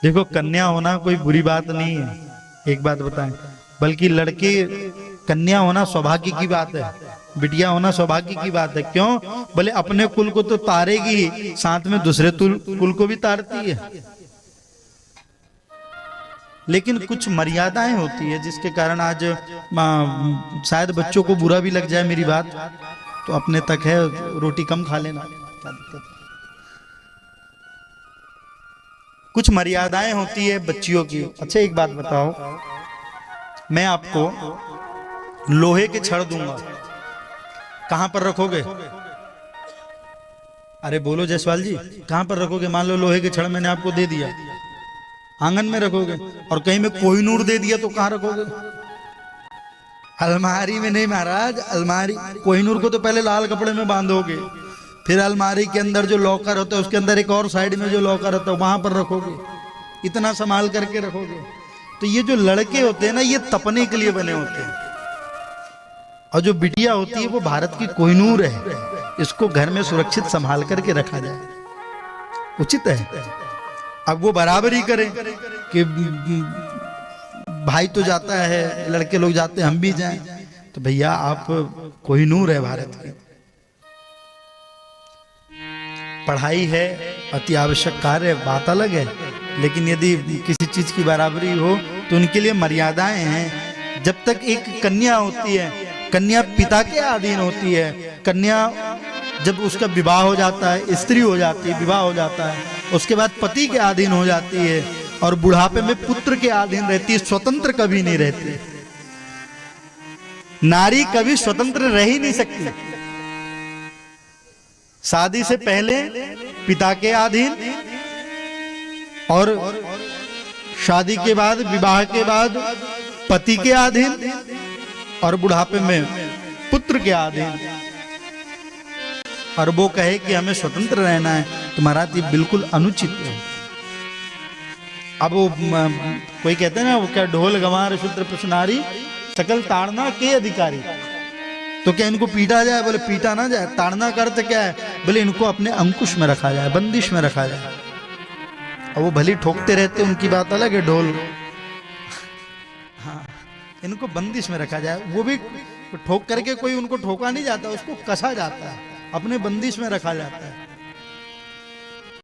देखो, कन्या होना कोई बुरी बात नहीं है, एक बात बताएं, बल्कि लड़के कन्या होना सौभाग्य की बात है, बिटिया होना सौभाग्य की बात है। क्यों? बोले अपने कुल को तो तारेगी, साथ में दूसरे कुल को भी तारती है। लेकिन कुछ मर्यादाएं होती है जिसके कारण आज शायद बच्चों को बुरा भी लग जाए मेरी बात, तो अपने तक है, रोटी कम खा लेना, क्या दिक्कत। कुछ मर्यादाएं होती है बच्चियों की। अच्छा एक बात बताओ, मैं आपको लोहे के छड़ दूंगा, कहां पर रखोगे? अरे बोलो जायसवाल जी, कहां पर रखोगे? मान लो लोहे के छड़ मैंने आपको दे दिया, आंगन में रखोगे। और कहीं में कोहिनूर दे दिया तो कहां रखोगे? अलमारी में नहीं महाराज, अलमारी कोहिनूर को तो पहले लाल कपड़े में बांधोगे, फिर अलमारी के अंदर जो लॉकर होता है उसके अंदर एक और साइड में जो लॉकर होता है वहां पर रखोगे, इतना संभाल करके रखोगे। तो ये जो लड़के होते हैं ना, ये तपने के लिए बने होते हैं, और जो बिटिया होती है वो भारत की कोहिनूर है, इसको घर में सुरक्षित संभाल करके रखा जाए, उचित है। अब वो बराबरी करें कि भाई तो जाता है, लड़के लोग जाते हैं, हम भी जाएं, तो भैया आप कोहिनूर है भारत की। पढ़ाई है अति आवश्यक कार्य, बात अलग है, लेकिन यदि किसी चीज की बराबरी हो तो उनके लिए मर्यादाएं हैं। जब तक एक कन्या होती है, कन्या पिता के अधीन होती है, कन्या जब उसका विवाह हो जाता है, स्त्री हो जाती है, विवाह हो जाता है, उसके बाद पति के अधीन हो जाती है, और बुढ़ापे में पुत्र के अधीन रहती है, स्वतंत्र कभी नहीं रहती। नारी कभी स्वतंत्र रह ही नहीं सकती। शादी से पहले पिता के अधीन, और शादी के बाद, विवाह के बाद पति के अधीन, और बुढ़ापे में पुत्र के अधीन। और वो कहे कि हमें स्वतंत्र रहना है, तो महाराज ये बिल्कुल अनुचित है। अब वो कोई कहते हैं ना, वो क्या ढोल गंवार शूद्र पुष्णारी सकल ताड़ना के अधिकारी, तो क्या इनको पीटा जाए? बोले पीटा ना जाए। ताड़ना का अर्थ क्या है? बोले इनको अपने अंकुश में रखा जाए, बंदिश में रखा जाए। और वो भली ठोकते रहते, उनकी बात अलग है, ढोल, हाँ, इनको बंदिश में रखा जाए। वो भी ठोक करके कोई उनको ठोका नहीं जाता, उसको कसा जाता है, अपने बंदिश में रखा जाता है।